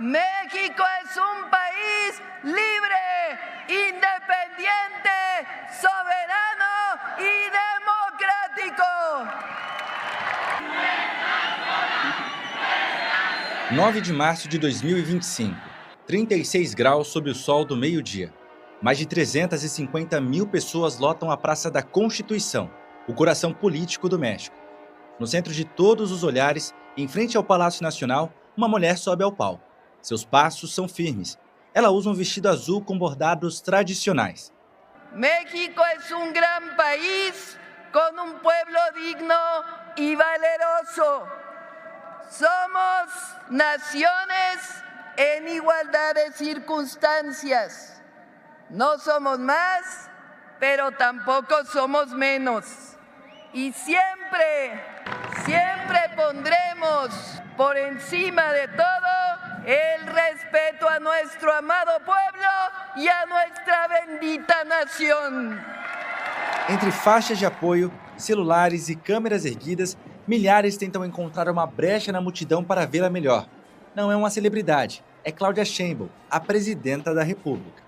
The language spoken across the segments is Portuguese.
México es un país libre, independiente, soberano y democrático. 9 de março de 2025, 36 graus sob o sol do meio-dia. Mais de 350 mil pessoas lotam a Praça da Constituição, o coração político do México. No centro de todos os olhares, em frente ao Palácio Nacional, uma mulher sobe ao palco. Seus passos são firmes. Ela usa um vestido azul com bordados tradicionais. México es un gran país con un pueblo digno y valeroso. Somos naciones en igualdad de circunstancias. No somos más, pero tampoco somos menos. Y siempre pondremos por encima de todo el respeto a nuestro amado pueblo y a nuestra bendita nación. Entre faixas de apoio, celulares e câmeras erguidas, milhares tentam encontrar uma brecha na multidão para vê-la melhor. Não é uma celebridade, é Claudia Sheinbaum, a presidenta da República.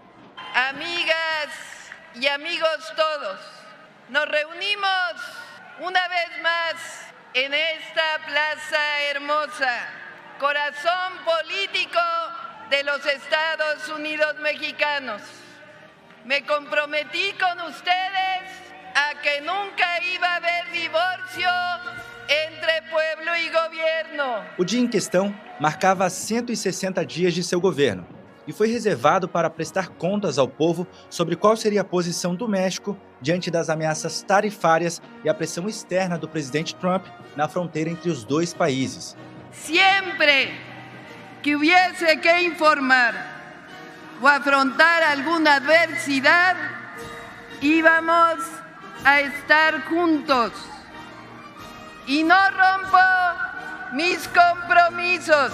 Amigas y amigos todos, nos reunimos una vez más en esta plaza hermosa, corazón político de los Estados Unidos mexicanos. Me comprometí con ustedes a que nunca iba a haber divorcio entre pueblo y gobierno. O dia em questão marcava 160 dias de seu governo e foi reservado para prestar contas ao povo sobre qual seria a posição do México diante das ameaças tarifárias e a pressão externa do presidente Trump na fronteira entre os dois países. Siempre que hubiese que informar o afrontar alguna adversidad, íbamos a estar juntos. Y no rompo mis compromisos.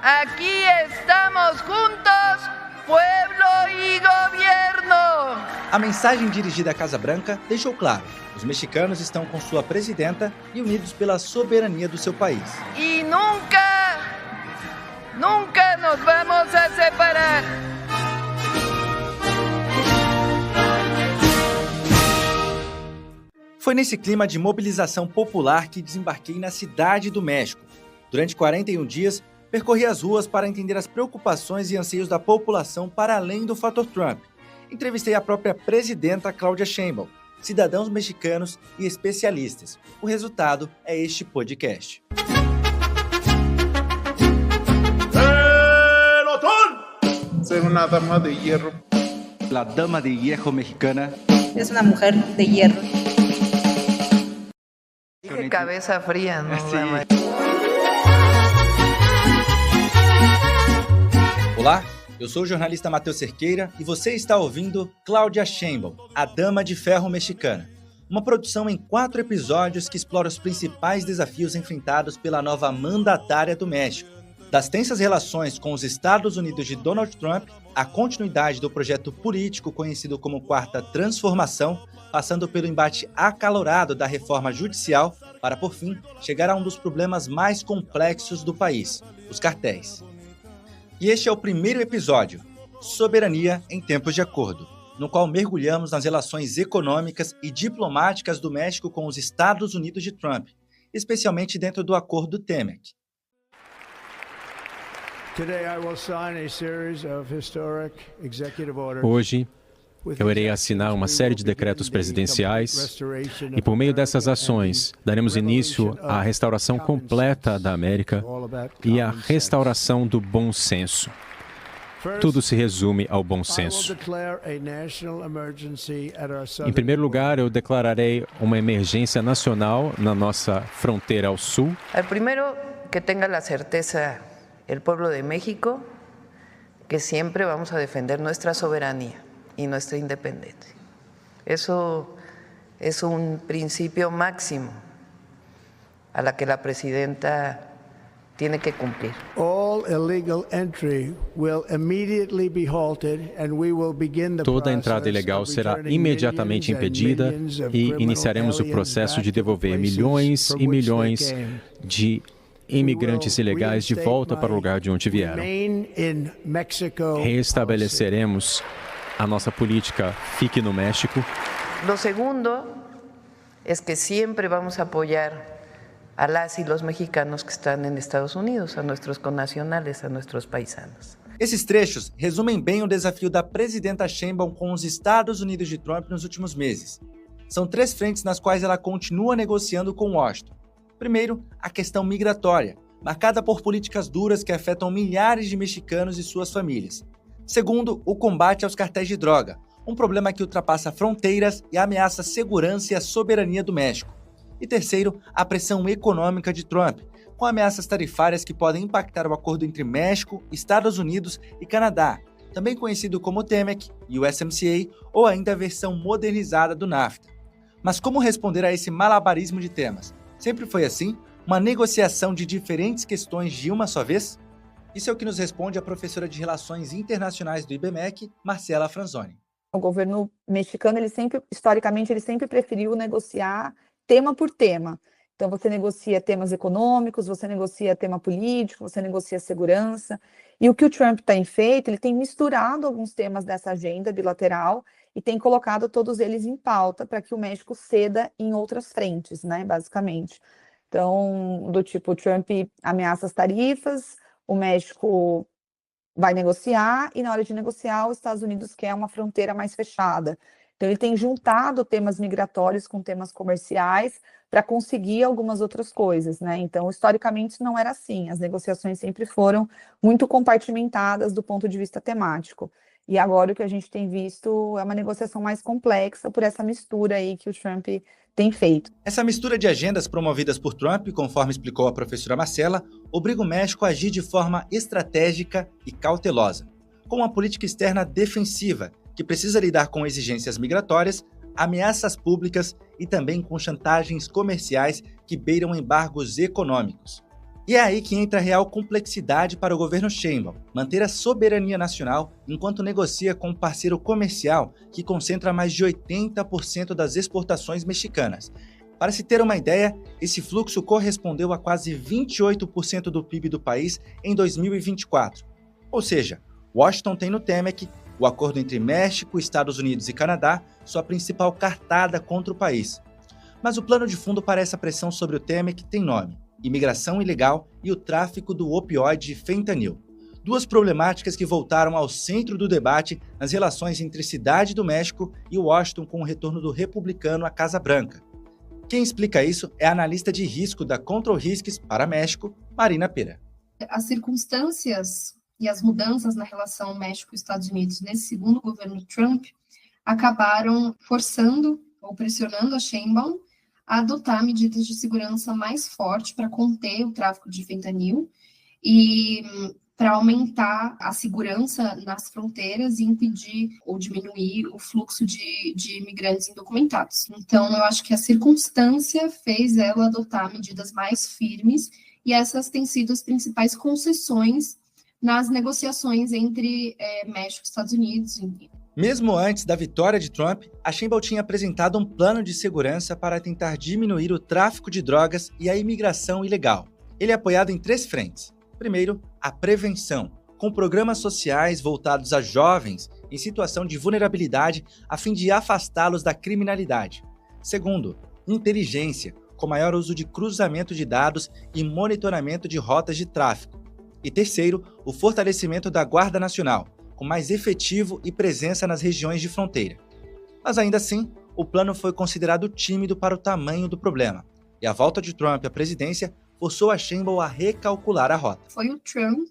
Aquí estamos juntos, pueblo y gobierno. A mensagem dirigida à Casa Branca deixou claro: os mexicanos estão com sua presidenta e unidos pela soberania do seu país. Y nunca nos vamos a separar. Foi nesse clima de mobilização popular que desembarquei na Cidade do México. Durante 41 dias, percorri as ruas para entender as preocupações e anseios da população para além do fator Trump. Entrevistei a própria presidenta Claudia Sheinbaum, cidadãos mexicanos e especialistas. O resultado é este podcast. Soy una dama de hierro. La dama de hierro mexicana. Es una mujer de hierro. Dije cabeza fría, ¿no? Sí. Olá, eu sou o jornalista Matheus Cerqueira e você está ouvindo Claudia Sheinbaum, a Dama de Ferro Mexicana, uma produção em 4 episódios que explora os principais desafios enfrentados pela nova mandatária do México. Das tensas relações com os Estados Unidos de Donald Trump, a continuidade do projeto político conhecido como Quarta Transformação, passando pelo embate acalorado da reforma judicial para, por fim, chegar a um dos problemas mais complexos do país, os cartéis. E este é o primeiro episódio, Soberania em Tempos de Acordo, no qual mergulhamos nas relações econômicas e diplomáticas do México com os Estados Unidos de Trump, especialmente dentro do Acordo TEMEC. Hoje, eu irei assinar uma série de decretos presidenciais e, por meio dessas ações, daremos início à restauração completa da América e à restauração do bom senso. Tudo se resume ao bom senso. Em primeiro lugar, eu declararei uma emergência nacional na nossa fronteira ao sul. Primero, que tenga a certeza el pueblo de México que siempre vamos a defender nuestra soberanía y nuestra independencia. Eso es un principio máximo a la que la presidenta tiene que cumplir. Toda entrada ilegal será imediatamente impedida e iniciaremos o processo de devolver milhões e milhões de imigrantes ilegais de volta para o lugar de onde vieram. Restabeleceremos a nossa política Fique no México. Lo segundo es que siempre vamos a apoyar a las y los mexicanos que están en Estados Unidos, a nuestros connacionales, a nuestros paisanos. Esses trechos resumem bem o desafio da presidenta Sheinbaum com os Estados Unidos de Trump nos últimos meses. São 3 frentes nas quais ela continua negociando com Washington. Primeiro, a questão migratória, marcada por políticas duras que afetam milhares de mexicanos e suas famílias. Segundo, o combate aos cartéis de droga, um problema que ultrapassa fronteiras e ameaça a segurança e a soberania do México. E terceiro, a pressão econômica de Trump, com ameaças tarifárias que podem impactar o acordo entre México, Estados Unidos e Canadá, também conhecido como TEMEC, USMCA ou ainda a versão modernizada do NAFTA. Mas como responder a esse malabarismo de temas? Sempre foi assim? Uma negociação de diferentes questões de uma só vez? Isso é o que nos responde a professora de Relações Internacionais do IBMEC, Marcela Franzoni. O governo mexicano, historicamente, ele sempre preferiu negociar tema por tema. Então, você negocia temas econômicos, você negocia tema político, você negocia segurança. E o que o Trump tem feito, ele tem misturado alguns temas dessa agenda bilateral e tem colocado todos eles em pauta para que o México ceda em outras frentes, né, basicamente. Então, do tipo, o Trump ameaça as tarifas, o México vai negociar e na hora de negociar os Estados Unidos quer uma fronteira mais fechada. Então ele tem juntado temas migratórios com temas comerciais para conseguir algumas outras coisas, né? Então, historicamente não era assim, as negociações sempre foram muito compartimentadas do ponto de vista temático. E agora o que a gente tem visto é uma negociação mais complexa por essa mistura aí que o Trump tem feito. Essa mistura de agendas promovidas por Trump, conforme explicou a professora Marcela, obriga o México a agir de forma estratégica e cautelosa, com uma política externa defensiva, que precisa lidar com exigências migratórias, ameaças públicas e também com chantagens comerciais que beiram embargos econômicos. E é aí que entra a real complexidade para o governo Sheinbaum, manter a soberania nacional enquanto negocia com um parceiro comercial que concentra mais de 80% das exportações mexicanas. Para se ter uma ideia, esse fluxo correspondeu a quase 28% do PIB do país em 2024. Ou seja, Washington tem no TEMEC, o acordo entre México, Estados Unidos e Canadá, sua principal cartada contra o país. Mas o plano de fundo para essa pressão sobre o TEMEC tem nome: imigração ilegal e o tráfico do opioide fentanil. 2 problemáticas que voltaram ao centro do debate nas relações entre Cidade do México e Washington com o retorno do republicano à Casa Branca. Quem explica isso é a analista de risco da Control Risks para México, Marina Pera. As circunstâncias e as mudanças na relação México-Estados Unidos nesse segundo governo Trump acabaram forçando ou pressionando a Sheinbaum a adotar medidas de segurança mais fortes para conter o tráfico de fentanil e para aumentar a segurança nas fronteiras e impedir ou diminuir o fluxo de imigrantes indocumentados. Então, eu acho que a circunstância fez ela adotar medidas mais firmes e essas têm sido as principais concessões nas negociações entre México e Estados Unidos. Mesmo antes da vitória de Trump, a Sheinbaum tinha apresentado um plano de segurança para tentar diminuir o tráfico de drogas e a imigração ilegal. Ele é apoiado em 3 frentes. Primeiro, a prevenção, com programas sociais voltados a jovens em situação de vulnerabilidade a fim de afastá-los da criminalidade. Segundo, inteligência, com maior uso de cruzamento de dados e monitoramento de rotas de tráfico. E terceiro, o fortalecimento da Guarda Nacional, com mais efetivo e presença nas regiões de fronteira. Mas ainda assim, o plano foi considerado tímido para o tamanho do problema, e a volta de Trump à presidência forçou a Sheinbaum a recalcular a rota. Foi o Trump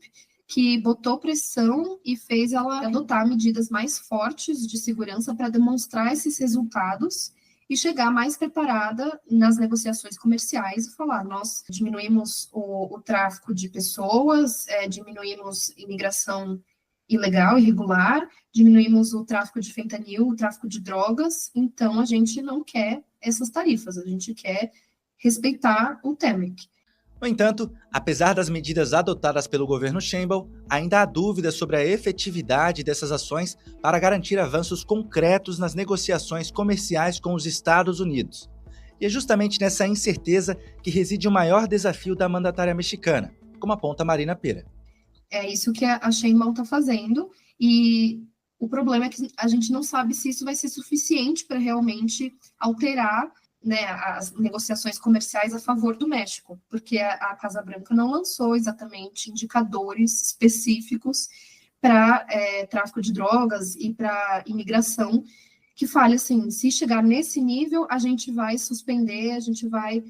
que botou pressão e fez ela adotar medidas mais fortes de segurança para demonstrar esses resultados e chegar mais preparada nas negociações comerciais e falar: nós diminuímos o tráfico de pessoas, diminuímos imigração ilegal, irregular, diminuímos o tráfico de fentanil, o tráfico de drogas, então a gente não quer essas tarifas, a gente quer respeitar o TEMEC. No entanto, apesar das medidas adotadas pelo governo Sheinbaum, ainda há dúvidas sobre a efetividade dessas ações para garantir avanços concretos nas negociações comerciais com os Estados Unidos. E é justamente nessa incerteza que reside o maior desafio da mandatária mexicana, como aponta Marina Pera. É isso que a Sheinbaum está fazendo, e o problema é que a gente não sabe se isso vai ser suficiente para realmente alterar, né, as negociações comerciais a favor do México, porque a Casa Branca não lançou exatamente indicadores específicos para tráfico de drogas e para imigração, que fale assim, se chegar nesse nível, a gente vai suspender, a gente vai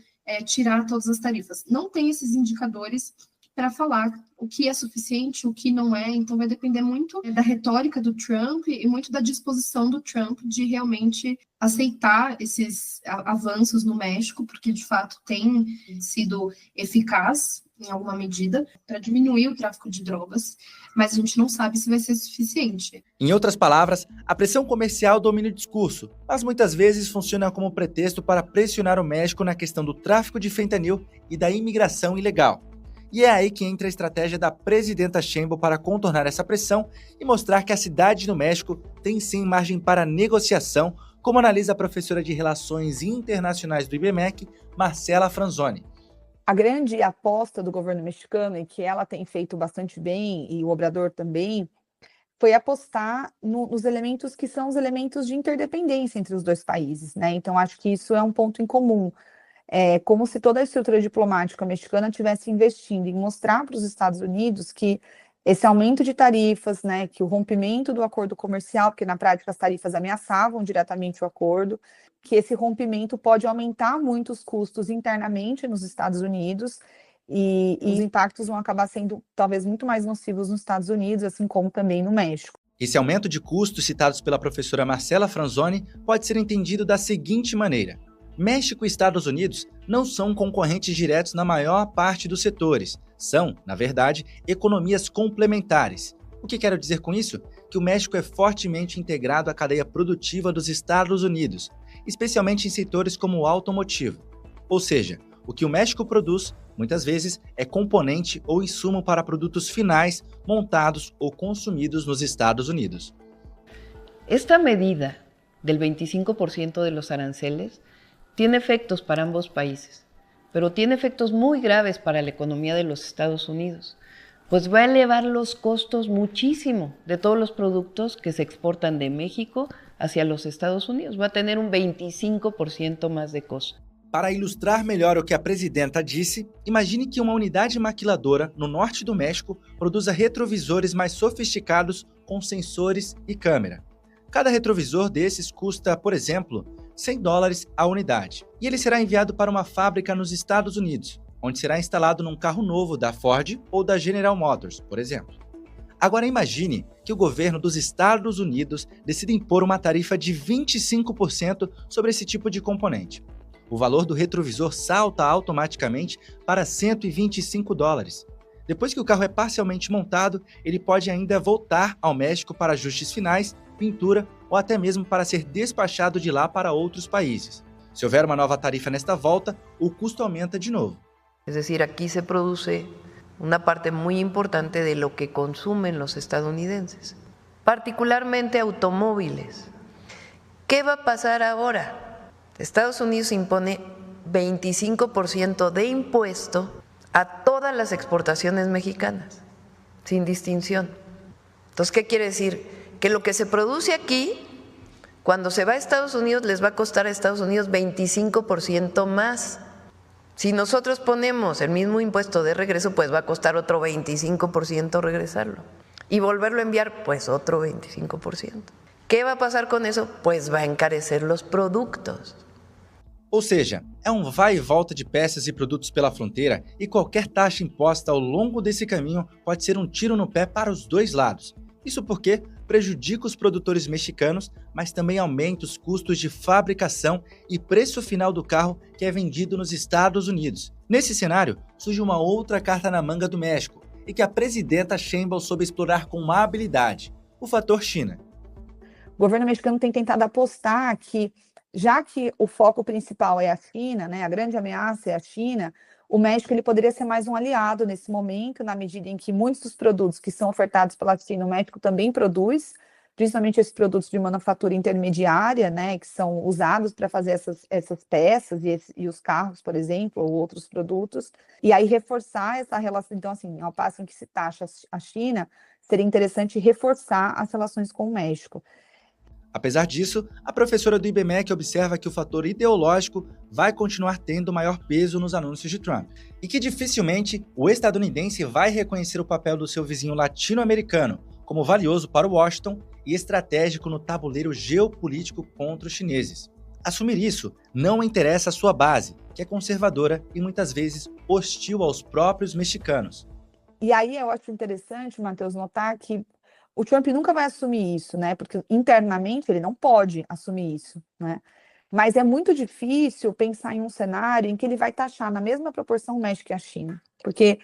tirar todas as tarifas. Não tem esses indicadores para falar o que é suficiente, o que não é, então vai depender muito da retórica do Trump e muito da disposição do Trump de realmente aceitar esses avanços no México, porque de fato tem sido eficaz em alguma medida para diminuir o tráfico de drogas, mas a gente não sabe se vai ser suficiente. Em outras palavras, a pressão comercial domina o discurso, mas muitas vezes funciona como pretexto para pressionar o México na questão do tráfico de fentanil e da imigração ilegal. E é aí que entra a estratégia da presidenta Sheinbaum para contornar essa pressão e mostrar que a cidade no México tem sim margem para negociação, como analisa a professora de Relações Internacionais do IBMEC, Marcela Franzoni. A grande aposta do governo mexicano, e que ela tem feito bastante bem, e o Obrador também, foi apostar nos elementos que são os elementos de interdependência entre os dois países, né? Então, acho que isso é um ponto em comum. É como se toda a estrutura diplomática mexicana estivesse investindo em mostrar para os Estados Unidos que esse aumento de tarifas, né, que o rompimento do acordo comercial, porque na prática as tarifas ameaçavam diretamente o acordo, que esse rompimento pode aumentar muito os custos internamente nos Estados Unidos e os impactos vão acabar sendo talvez muito mais nocivos nos Estados Unidos, assim como também no México. Esse aumento de custos citados pela professora Marcela Franzoni pode ser entendido da seguinte maneira: México e Estados Unidos não são concorrentes diretos na maior parte dos setores. São, na verdade, economias complementares. O que quero dizer com isso? Que o México é fortemente integrado à cadeia produtiva dos Estados Unidos, especialmente em setores como o automotivo. Ou seja, o que o México produz, muitas vezes, é componente ou insumo para produtos finais montados ou consumidos nos Estados Unidos. Esta medida del 25% de los aranceles tiene efectos para ambos países, pero tiene efectos muy graves para la economía de los Estados Unidos, pues va a elevar los costos muchísimo de todos los productos que se exportan de México hacia los Estados Unidos. Va a tener un 25% más de costo. Para ilustrar melhor o que a presidenta disse, imagine que uma unidade maquiladora no norte do México produza retrovisores mais sofisticados com sensores e câmera. Cada retrovisor desses custa, por exemplo, $100 a unidade, e ele será enviado para uma fábrica nos Estados Unidos, onde será instalado num carro novo da Ford ou da General Motors, por exemplo. Agora imagine que o governo dos Estados Unidos decida impor uma tarifa de 25% sobre esse tipo de componente. O valor do retrovisor salta automaticamente para $125. Depois que o carro é parcialmente montado, ele pode ainda voltar ao México para ajustes finais, pintura ou até mesmo para ser despachado de lá para outros países. Se houver uma nova tarifa nesta volta, o custo aumenta de novo. Es decir, aquí se produce una parte muy importante de lo que consumen los estadounidenses, particularmente automóviles. ¿Qué va a pasar ahora? Estados Unidos impone 25% de impuesto a todas las exportaciones mexicanas, sin distinción. Entonces, ¿qué quiere decir? Que lo que se produce aquí, cuando se va a Estados Unidos, les va a costar a Estados Unidos 25% más. Si nosotros ponemos el mismo impuesto de regreso, pues va a costar otro 25% regresarlo. Y volverlo a enviar, pues otro 25%. ¿Qué va a pasar con eso? Pues va a encarecer los productos. Ou seja, é um vai e volta de peças e produtos pela fronteira e qualquer taxa imposta ao longo desse caminho pode ser um tiro no pé para os dois lados. Isso porque prejudica os produtores mexicanos, mas também aumenta os custos de fabricação e preço final do carro que é vendido nos Estados Unidos. Nesse cenário, surge uma outra carta na manga do México e que a presidenta Sheinbaum soube explorar com habilidade: o fator China. O governo mexicano tem tentado apostar que, já que o foco principal é a China, né, a grande ameaça é a China, o México ele poderia ser mais um aliado nesse momento, na medida em que muitos dos produtos que são ofertados pela China, o México também produz, principalmente esses produtos de manufatura intermediária, né, que são usados para fazer essas peças e os carros, por exemplo, ou outros produtos, e aí reforçar essa relação. Então, assim, ao passo em que se taxa a China, seria interessante reforçar as relações com o México. Apesar disso, a professora do IBMEC observa que o fator ideológico vai continuar tendo maior peso nos anúncios de Trump e que dificilmente o estadunidense vai reconhecer o papel do seu vizinho latino-americano como valioso para Washington e estratégico no tabuleiro geopolítico contra os chineses. Assumir isso não interessa à sua base, que é conservadora e muitas vezes hostil aos próprios mexicanos. E aí eu acho interessante, Matheus, notar que o Trump nunca vai assumir isso, né? Porque internamente ele não pode assumir isso, né? Mas é muito difícil pensar em um cenário em que ele vai taxar na mesma proporção o México e a China. Porque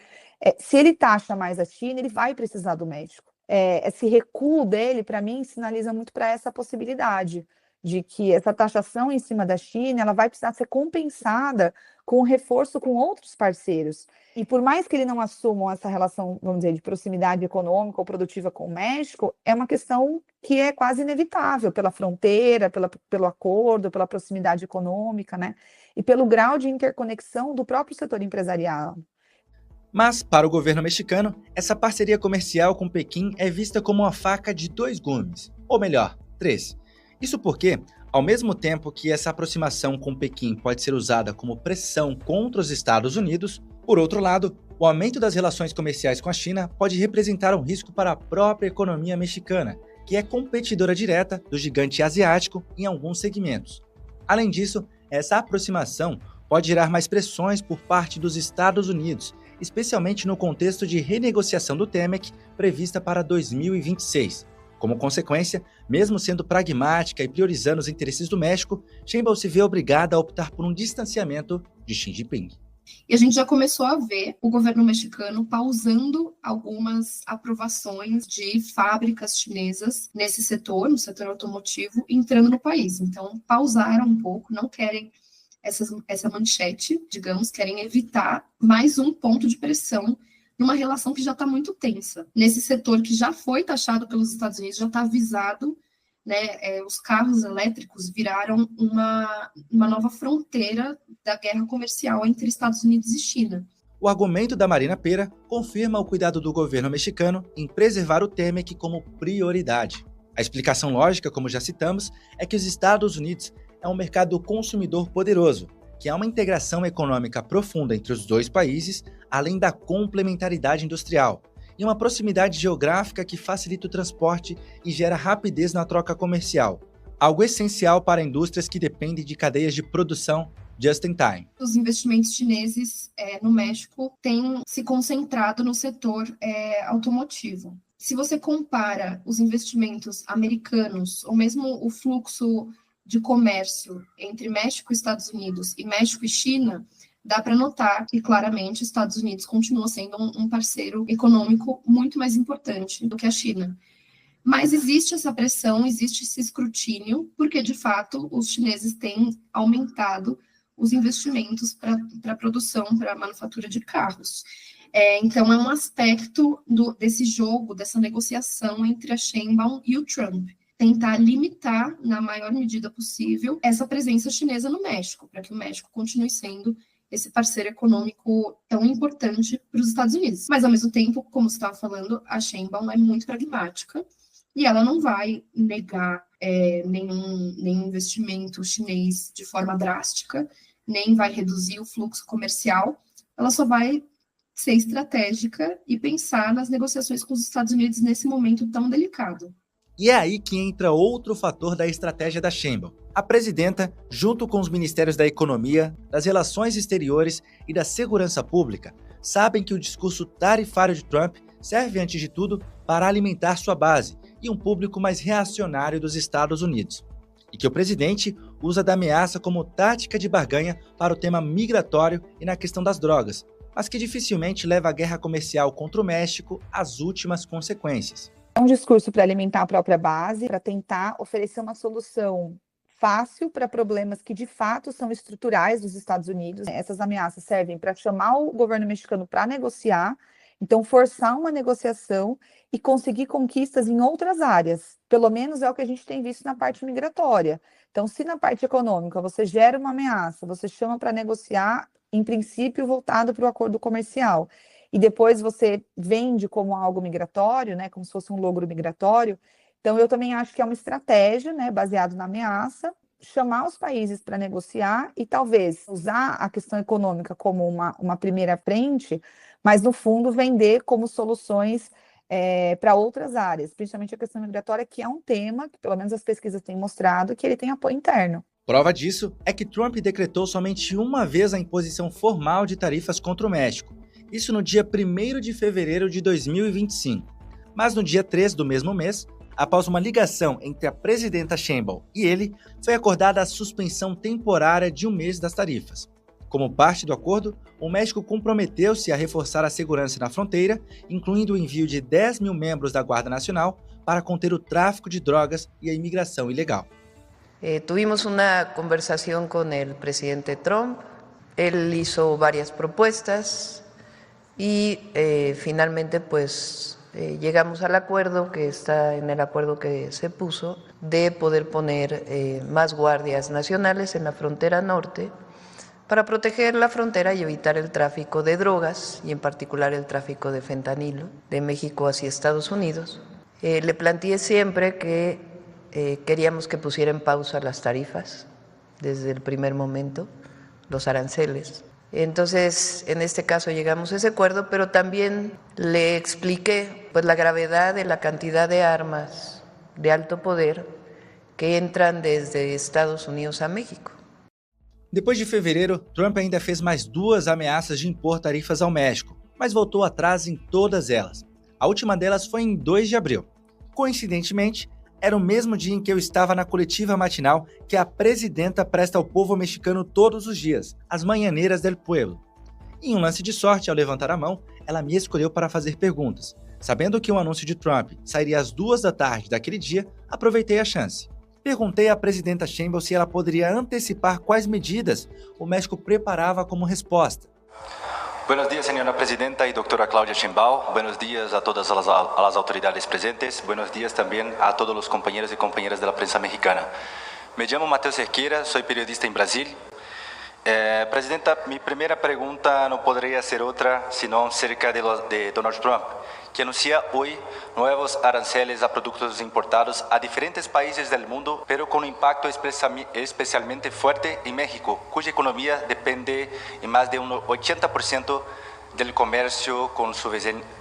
se ele taxa mais a China, ele vai precisar do México. Esse recuo dele, para mim, sinaliza muito para essa possibilidade de que essa taxação em cima da China, ela vai precisar ser compensada com o reforço com outros parceiros. E por mais que ele não assuma essa relação, vamos dizer, de proximidade econômica ou produtiva com o México, é uma questão que é quase inevitável pela fronteira, pelo acordo, pela proximidade econômica, né? E pelo grau de interconexão do próprio setor empresarial. Mas, para o governo mexicano, essa parceria comercial com Pequim é vista como uma faca de dois gumes, ou melhor, 3. Isso porque, ao mesmo tempo que essa aproximação com Pequim pode ser usada como pressão contra os Estados Unidos, por outro lado, o aumento das relações comerciais com a China pode representar um risco para a própria economia mexicana, que é competidora direta do gigante asiático em alguns segmentos. Além disso, essa aproximação pode gerar mais pressões por parte dos Estados Unidos, especialmente no contexto de renegociação do TEMEC prevista para 2026. Como consequência, mesmo sendo pragmática e priorizando os interesses do México, Sheinbaum se vê obrigada a optar por um distanciamento de Xi Jinping. E a gente já começou a ver o governo mexicano pausando algumas aprovações de fábricas chinesas nesse setor, no setor automotivo, entrando no país. Então, pausaram um pouco, não querem essa manchete, digamos, querem evitar mais um ponto de pressão numa relação que já está muito tensa. Nesse setor que já foi taxado pelos Estados Unidos, já está avisado, né, os carros elétricos viraram uma nova fronteira da guerra comercial entre Estados Unidos e China. O argumento da Marina Pera confirma o cuidado do governo mexicano em preservar o TEMEC como prioridade. A explicação lógica, como já citamos, é que os Estados Unidos é um mercado consumidor poderoso, que há uma integração econômica profunda entre os dois países, além da complementaridade industrial, e uma proximidade geográfica que facilita o transporte e gera rapidez na troca comercial, algo essencial para indústrias que dependem de cadeias de produção just in time. Os investimentos chineses no México têm se concentrado no setor automotivo. Se você compara os investimentos americanos, ou mesmo o fluxo de comércio entre México e Estados Unidos e México e China, dá para notar que claramente os Estados Unidos continua sendo um parceiro econômico muito mais importante do que a China. Mas existe essa pressão, existe esse escrutínio, porque de fato os chineses têm aumentado os investimentos para a produção, para a manufatura de carros. Então é um aspecto desse jogo, dessa negociação entre a Sheinbaum e o Trump. Tentar limitar, na maior medida possível, essa presença chinesa no México, para que o México continue sendo esse parceiro econômico tão importante para os Estados Unidos. Mas, ao mesmo tempo, como você estava falando, a Sheinbaum é muito pragmática e ela não vai negar nenhum investimento chinês de forma drástica, nem vai reduzir o fluxo comercial, ela só vai ser estratégica e pensar nas negociações com os Estados Unidos nesse momento tão delicado. E é aí que entra outro fator da estratégia da Sheinbaum. A presidenta, junto com os ministérios da Economia, das Relações Exteriores e da Segurança Pública, sabem que o discurso tarifário de Trump serve, antes de tudo, para alimentar sua base e um público mais reacionário dos Estados Unidos. E que o presidente usa da ameaça como tática de barganha para o tema migratório e na questão das drogas, mas que dificilmente leva a guerra comercial contra o México às últimas consequências. É um discurso para alimentar a própria base, para tentar oferecer uma solução fácil para problemas que de fato são estruturais dos Estados Unidos. Essas ameaças servem para chamar o governo mexicano para negociar Então, forçar uma negociação e conseguir conquistas em outras áreas. Pelo menos é o que a gente tem visto na parte migratória. Então, se na parte econômica você gera uma ameaça, você chama para negociar, em princípio, voltado para o acordo comercial, e depois você vende como algo migratório, né, como se fosse um logro migratório, então eu também acho que é uma estratégia, né, baseado na ameaça, chamar os países para negociar e talvez usar a questão econômica como uma primeira frente, mas no fundo vender como soluções para outras áreas, principalmente a questão migratória, que é um tema que, pelo menos as pesquisas têm mostrado, que ele tem apoio interno. Prova disso é que Trump decretou somente uma vez a imposição formal de tarifas contra o México, isso no dia 1º de fevereiro de 2025. Mas no dia 3 do mesmo mês, após uma ligação entre a presidenta Sheinbaum e ele, foi acordada a suspensão temporária de um mês das tarifas. Como parte do acordo, o México comprometeu-se a reforçar a segurança na fronteira, incluindo o envio de 10 mil membros da Guarda Nacional para conter o tráfico de drogas e a imigração ilegal. Tuvimos una conversación con el presidente Trump, él hizo varias propuestas y finalmente pues llegamos al acuerdo que está en el acuerdo que se puso de poder poner más guardias nacionales en la frontera norte para proteger la frontera y evitar el tráfico de drogas y en particular el tráfico de fentanilo de México hacia Estados Unidos. Le planteé siempre que queríamos que pusiera en pausa las tarifas desde el primer momento, los aranceles. Entonces, en este caso llegamos a ese acuerdo, pero también le expliqué pues, la gravedad de la cantidad de armas de alto poder que entran desde Estados Unidos a México. Depois de fevereiro, Trump ainda fez mais 2 ameaças de impor tarifas ao México, mas voltou atrás em todas elas. A última delas foi em 2 de abril. Coincidentemente, era o mesmo dia em que eu estava na coletiva matinal que a presidenta presta ao povo mexicano todos os dias, as Mañaneras del Pueblo. Em um lance de sorte, ao levantar a mão, ela me escolheu para fazer perguntas. Sabendo que o anúncio de Trump sairia às 2 da tarde daquele dia, aproveitei a chance. Perguntei à presidenta Sheinbaum se ela poderia antecipar quais medidas o México preparava como resposta. Buenos días, señora presidenta y doctora Claudia Sheinbaum. Buenos días a todas las autoridades presentes. Buenos días también a todos los compañeros y compañeras de la prensa mexicana. Me llamo Mateo Cerqueira, soy periodista en Brasil. Presidenta, mi primera pregunta no podría ser otra sino acerca de Donald Trump, que anuncia hoy nuevos aranceles a productos importados a diferentes países del mundo, pero con un impacto especialmente fuerte en México, cuya economía depende en más de un 80% del comercio con su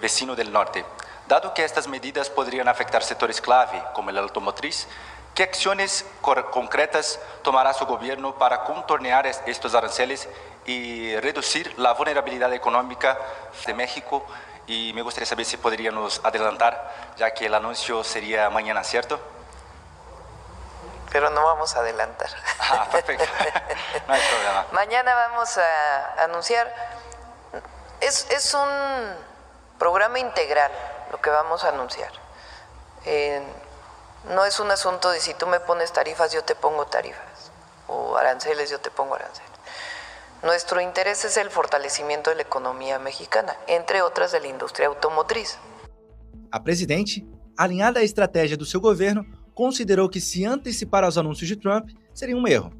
vecino del norte. Dado que estas medidas podrían afectar sectores clave, como el automotriz, ¿qué acciones concretas tomará su gobierno para contornear estos aranceles y reducir la vulnerabilidad económica de México? Y me gustaría saber si podríamos adelantar, ya que el anuncio sería mañana, ¿cierto? Pero no vamos a adelantar. Ah, perfecto. No hay problema. Mañana vamos a anunciar. Es un programa integral lo que vamos a anunciar. No es un asunto de si tú me pones tarifas, yo te pongo tarifas. O aranceles, yo te pongo aranceles. Nuestro interés es el fortalecimiento de la economía mexicana, entre otras de la industria automotriz. A presidente, alinhada à estratégia do seu governo, considerou que se antecipar aos anúncios de Trump seria um erro.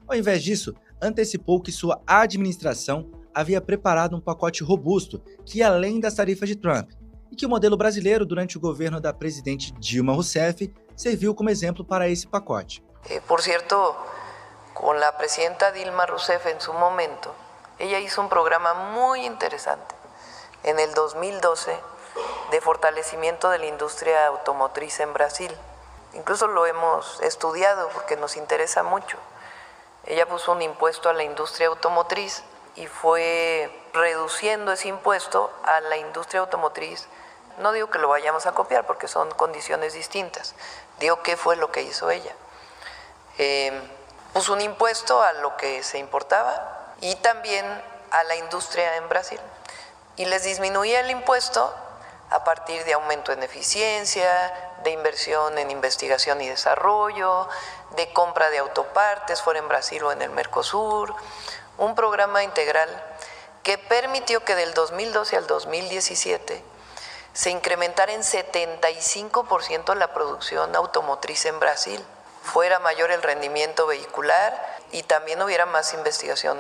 Ao invés disso, antecipou que sua administração havia preparado um pacote robusto que ia além das tarifas de Trump e que o modelo brasileiro durante o governo da presidente Dilma Rousseff serviu como exemplo para esse pacote. Por cierto, con la presidenta Dilma Rousseff en su momento, ella hizo un programa muy interesante en el 2012 de fortalecimiento de la industria automotriz en Brasil. Incluso lo hemos estudiado porque nos interesa mucho. Ella puso un impuesto a la industria automotriz y fue reduciendo ese impuesto a la industria automotriz. No digo que lo vayamos a copiar porque son condiciones distintas. Digo qué fue lo que hizo ella. Puso un impuesto a lo que se importaba y también a la industria en Brasil. Y les disminuía el impuesto a partir de aumento en eficiencia, de inversión en investigación y desarrollo, de compra de autopartes, fuera en Brasil o en el Mercosur. Un programa integral que permitió que del 2012 al 2017 se incrementara en 75% la producción automotriz en Brasil, fuera mayor el rendimiento vehicular y también hubiera más investigación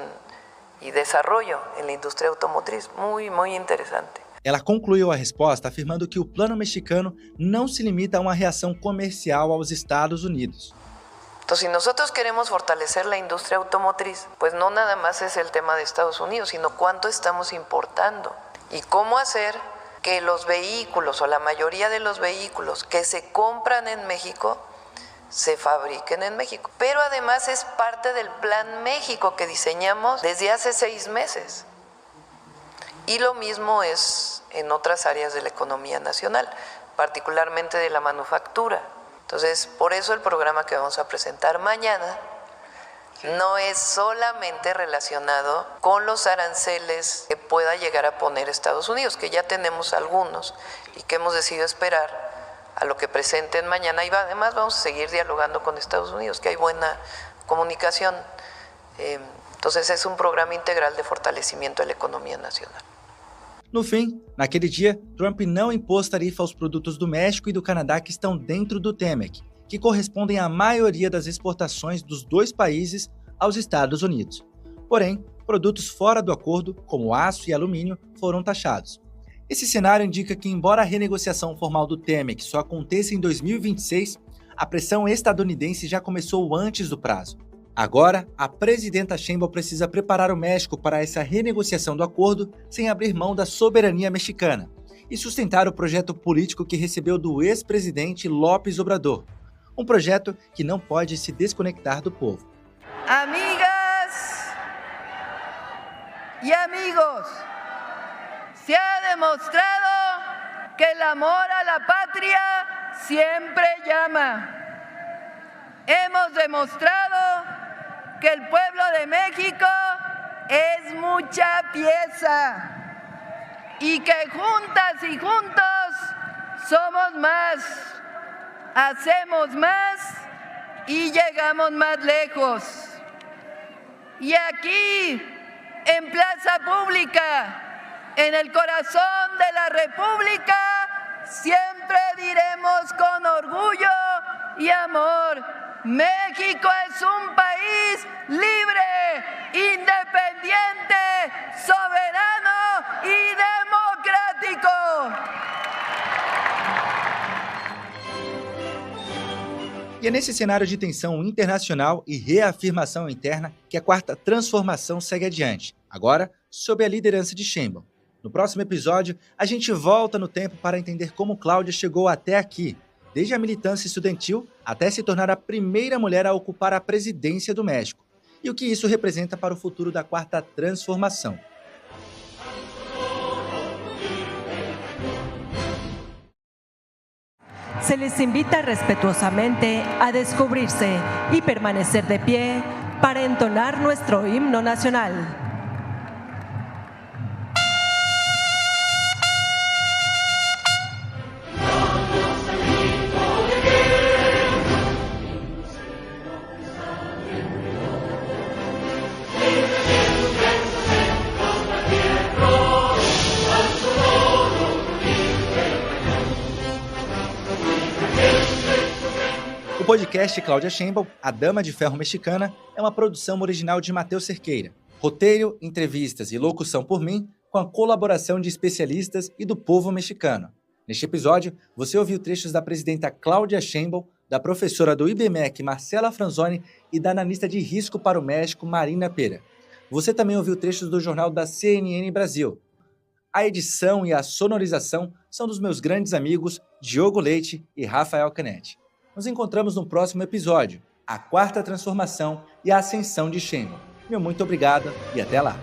y desarrollo en la industria automotriz. Muy, muy interesante. Ela concluiu a resposta afirmando que o plano mexicano não se limita a uma reação comercial aos Estados Unidos. Entonces, si nosotros queremos fortalecer la industria automotriz, pues no nada más es el tema de Estados Unidos, sino cuánto estamos importando y cómo hacer que los vehículos o la mayoría de los vehículos que se compran en México se fabriquen en México. Pero además es parte del Plan México que diseñamos desde hace 6 meses. Y lo mismo es en otras áreas de la economía nacional, particularmente de la manufactura. Entonces, por eso el programa que vamos a presentar mañana no es solamente relacionado con los aranceles que pueda llegar a poner Estados Unidos, que ya tenemos algunos y que hemos decidido esperar a lo que presenten mañana. Y además vamos a seguir dialogando con Estados Unidos, que hay buena comunicación. Entonces, es un programa integral de fortalecimiento de la economía nacional. No fim, naquele dia, Trump não impôs tarifa aos produtos do México e do Canadá que estão dentro do TEMEC, que correspondem à maioria das exportações dos 2 países aos Estados Unidos. Porém, produtos fora do acordo, como aço e alumínio, foram taxados. Esse cenário indica que, embora a renegociação formal do TEMEC só aconteça em 2026, a pressão estadunidense já começou antes do prazo. Agora, a presidenta Sheinbaum precisa preparar o México para essa renegociação do acordo sem abrir mão da soberania mexicana e sustentar o projeto político que recebeu do ex-presidente López Obrador, um projeto que não pode se desconectar do povo. Amigas y amigos, se ha demostrado que el amor a la patria siempre llama. Hemos demostrado que el pueblo de México es mucha pieza y que juntas y juntos somos más, hacemos más y llegamos más lejos. Y aquí, en Plaza Pública, en el corazón de la República, siempre diremos con orgullo y amor: México es un país libre, independiente, soberano y democrático. E é nesse cenário de tensão internacional e reafirmação interna que a 4ª transformação segue adiante, agora sob a liderança de Sheinbaum. No próximo episódio, a gente volta no tempo para entender como Cláudia chegou até aqui, desde a militância estudantil até se tornar a primeira mulher a ocupar a presidência do México, e o que isso representa para o futuro da 4ª transformação. Se les invita respetuosamente a descubrirse y permanecer de pie para entonar nuestro himno nacional. O podcast Cláudia Sheinbaum, A Dama de Ferro Mexicana, é uma produção original de Matheus Cerqueira. Roteiro, entrevistas e locução por mim, com a colaboração de especialistas e do povo mexicano. Neste episódio, você ouviu trechos da presidenta Cláudia Sheinbaum, da professora do IBMEC Marcela Franzoni e da analista de risco para o México Marina Pera. Você também ouviu trechos do jornal da CNN Brasil. A edição e a sonorização são dos meus grandes amigos Diogo Leite e Rafael Canetti. Nos encontramos no próximo episódio, a 4ª transformação e a ascensão de Sheinbaum. Meu muito obrigado e até lá!